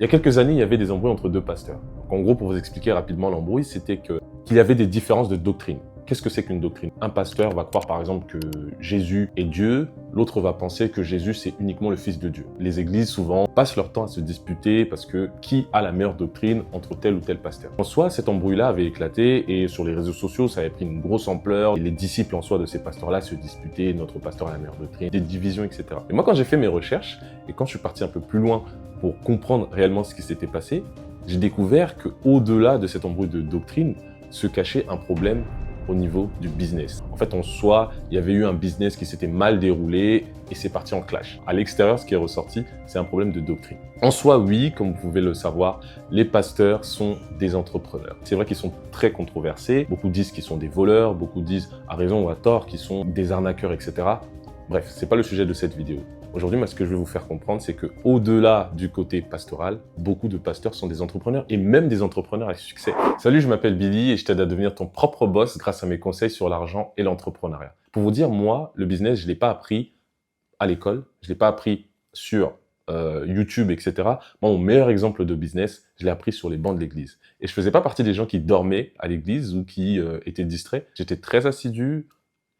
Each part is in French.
Il y a quelques années, il y avait des embrouilles entre deux pasteurs. Donc, en gros, pour vous expliquer rapidement l'embrouille, c'était qu'il y avait des différences de doctrine. Qu'est-ce que c'est qu'une doctrine? Un pasteur va croire par exemple que Jésus est Dieu, l'autre va penser que Jésus c'est uniquement le Fils de Dieu. Les églises souvent passent leur temps à se disputer parce que qui a la meilleure doctrine entre tel ou tel pasteur. En soi, cette embrouille-là avait éclaté et sur les réseaux sociaux, ça avait pris une grosse ampleur. Et les disciples en soi de ces pasteurs-là se disputaient, notre pasteur a la meilleure doctrine, des divisions, etc. Et moi, quand j'ai fait mes recherches et quand je suis parti un peu plus loin pour comprendre réellement ce qui s'était passé, j'ai découvert qu'au-delà de cette embrouille de doctrine se cachait un problème au niveau du business. En fait, en soi, il y avait eu un business qui s'était mal déroulé et c'est parti en clash. À l'extérieur, ce qui est ressorti, c'est un problème de doctrine. En soi, oui, comme vous pouvez le savoir, les pasteurs sont des entrepreneurs. C'est vrai qu'ils sont très controversés. Beaucoup disent qu'ils sont des voleurs, beaucoup disent à raison ou à tort qu'ils sont des arnaqueurs, etc. Bref, c'est pas le sujet de cette vidéo. Aujourd'hui, ce que je vais vous faire comprendre, c'est qu'au-delà du côté pastoral, beaucoup de pasteurs sont des entrepreneurs et même des entrepreneurs à succès. Salut, je m'appelle Billy et je t'aide à devenir ton propre boss grâce à mes conseils sur l'argent et l'entrepreneuriat. Pour vous dire, moi, le business, je ne l'ai pas appris à l'école, je ne l'ai pas appris sur YouTube, etc. Moi, mon meilleur exemple de business, je l'ai appris sur les bancs de l'église. Et je ne faisais pas partie des gens qui dormaient à l'église ou qui étaient distraits. J'étais très assidu,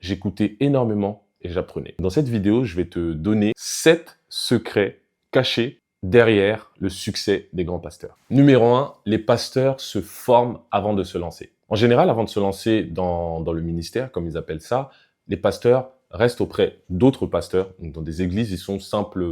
j'écoutais énormément et j'apprenais. Dans cette vidéo, je vais te donner 7 secrets cachés derrière le succès des grands pasteurs. Numéro 1, les pasteurs se forment avant de se lancer. En général, avant de se lancer dans le ministère, comme ils appellent ça, les pasteurs restent auprès d'autres pasteurs. Donc dans des églises, ils sont simples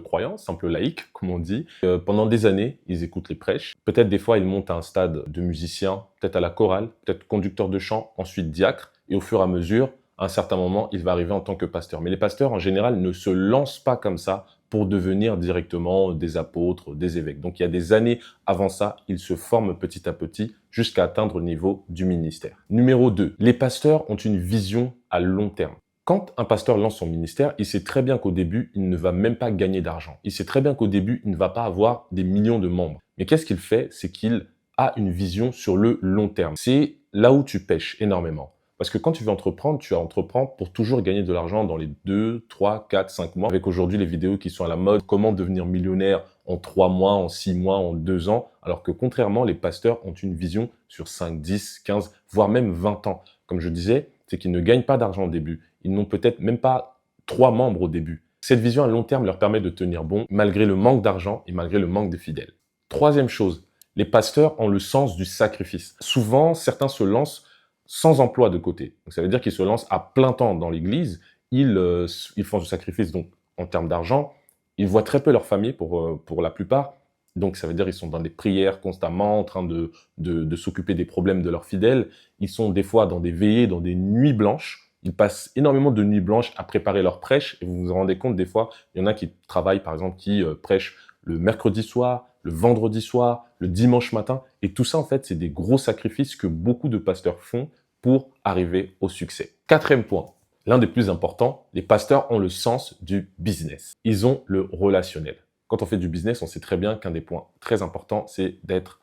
croyants, simples laïcs, comme on dit. Pendant des années, ils écoutent les prêches. Peut-être des fois, ils montent à un stade de musicien, peut-être à la chorale, peut-être conducteur de chant, ensuite diacre. Et au fur et à mesure, à un certain moment, il va arriver en tant que pasteur. Mais les pasteurs, en général, ne se lancent pas comme ça pour devenir directement des apôtres, des évêques. Donc, il y a des années avant ça, ils se forment petit à petit jusqu'à atteindre le niveau du ministère. Numéro 2, les pasteurs ont une vision à long terme. Quand un pasteur lance son ministère, il sait très bien qu'au début, il ne va même pas gagner d'argent. Il sait très bien qu'au début, il ne va pas avoir des millions de membres. Mais qu'est-ce qu'il fait? C'est qu'il a une vision sur le long terme. C'est là où tu pêches énormément. Parce que quand tu veux entreprendre, tu entreprends pour toujours gagner de l'argent dans les 2, 3, 4, 5 mois. Avec aujourd'hui les vidéos qui sont à la mode, comment devenir millionnaire en 3 mois, en 6 mois, en 2 ans. Alors que contrairement, les pasteurs ont une vision sur 5, 10, 15, voire même 20 ans. Comme je disais, c'est qu'ils ne gagnent pas d'argent au début. Ils n'ont peut-être même pas 3 membres au début. Cette vision à long terme leur permet de tenir bon malgré le manque d'argent et malgré le manque de fidèles. Troisième chose, les pasteurs ont le sens du sacrifice. Souvent, certains se lancent sans emploi de côté. Donc, ça veut dire qu'ils se lancent à plein temps dans l'église, ils font du sacrifice donc en termes d'argent, ils voient très peu leur famille pour la plupart, donc ça veut dire qu'ils sont dans des prières constamment, en train de s'occuper des problèmes de leurs fidèles, ils sont des fois dans des veillées, dans des nuits blanches, ils passent énormément de nuits blanches à préparer leurs prêches, et vous vous rendez compte des fois, il y en a qui travaillent par exemple, qui prêchent le mercredi soir, le vendredi soir, le dimanche matin. Et tout ça, en fait, c'est des gros sacrifices que beaucoup de pasteurs font pour arriver au succès. Quatrième point, l'un des plus importants, les pasteurs ont le sens du business. Ils ont le relationnel. Quand on fait du business, on sait très bien qu'un des points très importants, c'est d'être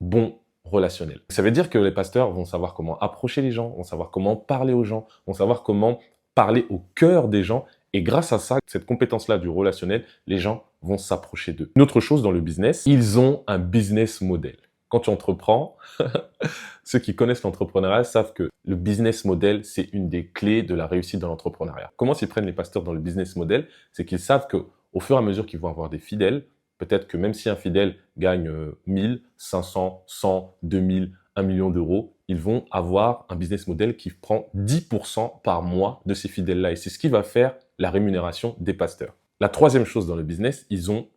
bon relationnel. Ça veut dire que les pasteurs vont savoir comment approcher les gens, vont savoir comment parler aux gens, vont savoir comment parler au cœur des gens. Et grâce à ça, cette compétence-là du relationnel, les gens vont s'approcher d'eux. Une autre chose dans le business, ils ont un business model. Quand tu entreprends, ceux qui connaissent l'entrepreneuriat savent que le business model, c'est une des clés de la réussite dans l'entrepreneuriat. Comment s'y prennent les pasteurs dans le business model? C'est qu'ils savent qu'au fur et à mesure qu'ils vont avoir des fidèles, peut-être que même si un fidèle gagne 1000, 500, 100, 2000, 1 million d'euros, ils vont avoir un business model qui prend 10% par mois de ces fidèles-là. Et c'est ce qui va faire la rémunération des pasteurs. La troisième chose dans le business, ils ont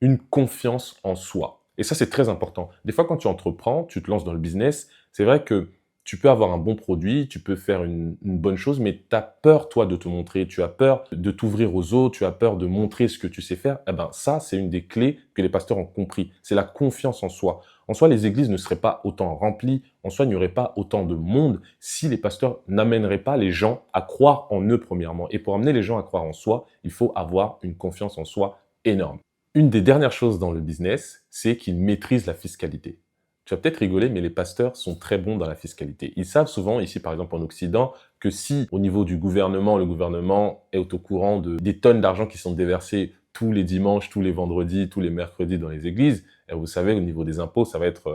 une confiance en soi. Et ça, c'est très important. Des fois, quand tu entreprends, tu te lances dans le business, c'est vrai que tu peux avoir un bon produit, tu peux faire une bonne chose, mais tu as peur, toi, de te montrer, tu as peur de t'ouvrir aux autres, tu as peur de montrer ce que tu sais faire. Eh ben, ça, c'est une des clés que les pasteurs ont compris. C'est la confiance en soi. En soi, les églises ne seraient pas autant remplies, en soi, il n'y aurait pas autant de monde si les pasteurs n'amèneraient pas les gens à croire en eux, premièrement. Et pour amener les gens à croire en soi, il faut avoir une confiance en soi énorme. Une des dernières choses dans le business, c'est qu'ils maîtrisent la fiscalité. Tu vas peut-être rigoler, mais les pasteurs sont très bons dans la fiscalité. Ils savent souvent, ici par exemple en Occident, que si au niveau du gouvernement, le gouvernement est au courant des tonnes d'argent qui sont déversées tous les dimanches, tous les vendredis, tous les mercredis dans les églises, et vous savez, au niveau des impôts, ça va être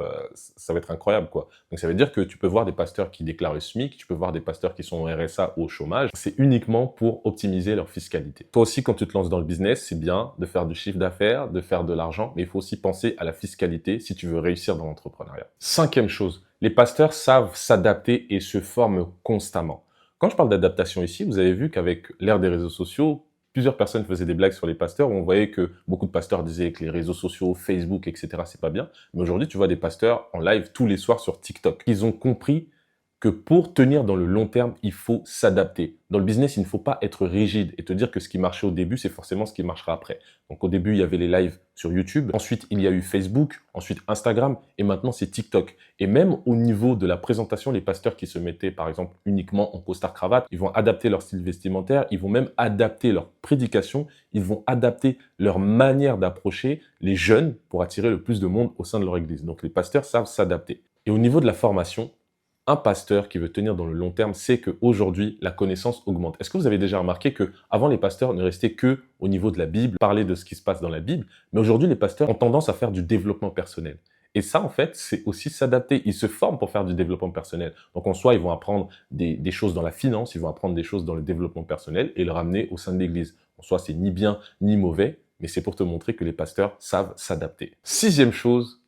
incroyable, quoi. Donc, ça veut dire que tu peux voir des pasteurs qui déclarent le SMIC, tu peux voir des pasteurs qui sont au RSA ou au chômage. C'est uniquement pour optimiser leur fiscalité. Toi aussi, quand tu te lances dans le business, c'est bien de faire du chiffre d'affaires, de faire de l'argent, mais il faut aussi penser à la fiscalité si tu veux réussir dans l'entrepreneuriat. Cinquième chose, les pasteurs savent s'adapter et se forment constamment. Quand je parle d'adaptation ici, vous avez vu qu'avec l'ère des réseaux sociaux, plusieurs personnes faisaient des blagues sur les pasteurs où on voyait que beaucoup de pasteurs disaient que les réseaux sociaux, Facebook, etc., c'est pas bien. Mais aujourd'hui, tu vois des pasteurs en live tous les soirs sur TikTok. Ils ont compris que pour tenir dans le long terme, il faut s'adapter. Dans le business, il ne faut pas être rigide et te dire que ce qui marchait au début, c'est forcément ce qui marchera après. Donc au début, il y avait les lives sur YouTube, ensuite il y a eu Facebook, ensuite Instagram et maintenant c'est TikTok. Et même au niveau de la présentation, les pasteurs qui se mettaient par exemple uniquement en costard-cravate, ils vont adapter leur style vestimentaire, ils vont même adapter leur prédication, ils vont adapter leur manière d'approcher les jeunes pour attirer le plus de monde au sein de leur église. Donc les pasteurs savent s'adapter. Et au niveau de la formation, un pasteur qui veut tenir dans le long terme sait qu'aujourd'hui, la connaissance augmente. Est-ce que vous avez déjà remarqué que avant les pasteurs ne restaient que au niveau de la Bible, parler de ce qui se passe dans la Bible, mais aujourd'hui, les pasteurs ont tendance à faire du développement personnel. Et ça, en fait, c'est aussi s'adapter. Ils se forment pour faire du développement personnel. Donc, en soi, ils vont apprendre des choses dans la finance, ils vont apprendre des choses dans le développement personnel et le ramener au sein de l'Église. En soi, c'est ni bien ni mauvais, mais c'est pour te montrer que les pasteurs savent s'adapter. Sixième chose,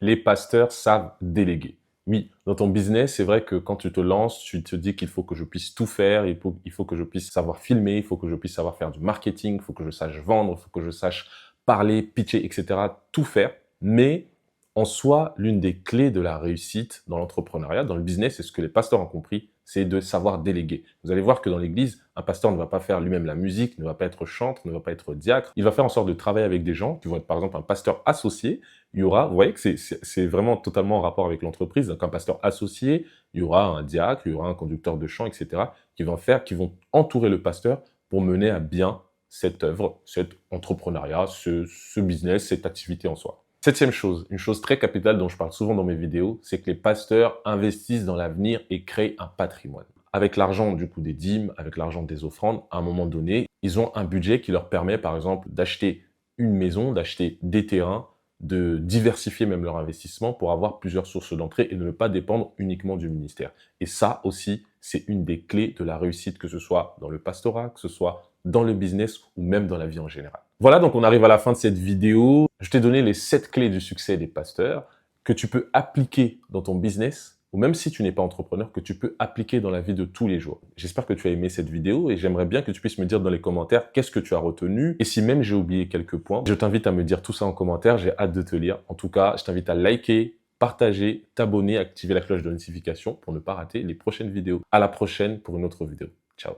les pasteurs savent déléguer. Oui, dans ton business, c'est vrai que quand tu te lances, tu te dis qu'il faut que je puisse tout faire, il faut que je puisse savoir filmer, il faut que je puisse savoir faire du marketing, il faut que je sache vendre, il faut que je sache parler, pitcher, etc., tout faire. Mais en soi, l'une des clés de la réussite dans l'entrepreneuriat, dans le business, c'est ce que les pasteurs ont compris, c'est de savoir déléguer. Vous allez voir que dans l'église, un pasteur ne va pas faire lui-même la musique, ne va pas être chantre, ne va pas être diacre. Il va faire en sorte de travailler avec des gens qui vont être par exemple un pasteur associé. Il y aura, vous voyez que c'est vraiment totalement en rapport avec l'entreprise. Donc un pasteur associé, il y aura un diacre, il y aura un conducteur de chant, etc. qui vont entourer le pasteur pour mener à bien cette œuvre, cet entrepreneuriat, ce business, cette activité en soi. Septième chose, une chose très capitale dont je parle souvent dans mes vidéos, c'est que les pasteurs investissent dans l'avenir et créent un patrimoine. Avec l'argent du coup des dîmes, avec l'argent des offrandes, à un moment donné, ils ont un budget qui leur permet par exemple d'acheter une maison, d'acheter des terrains, de diversifier même leur investissement pour avoir plusieurs sources d'entrée et de ne pas dépendre uniquement du ministère. Et ça aussi, c'est une des clés de la réussite, que ce soit dans le pastorat, que ce soit dans le business ou même dans la vie en général. Voilà, donc on arrive à la fin de cette vidéo. Je t'ai donné les 7 clés du succès des pasteurs que tu peux appliquer dans ton business, ou même si tu n'es pas entrepreneur, que tu peux appliquer dans la vie de tous les jours. J'espère que tu as aimé cette vidéo et j'aimerais bien que tu puisses me dire dans les commentaires qu'est-ce que tu as retenu et si même j'ai oublié quelques points. Je t'invite à me dire tout ça en commentaire, j'ai hâte de te lire. En tout cas, je t'invite à liker, partager, t'abonner, activer la cloche de notification pour ne pas rater les prochaines vidéos. À la prochaine pour une autre vidéo. Ciao.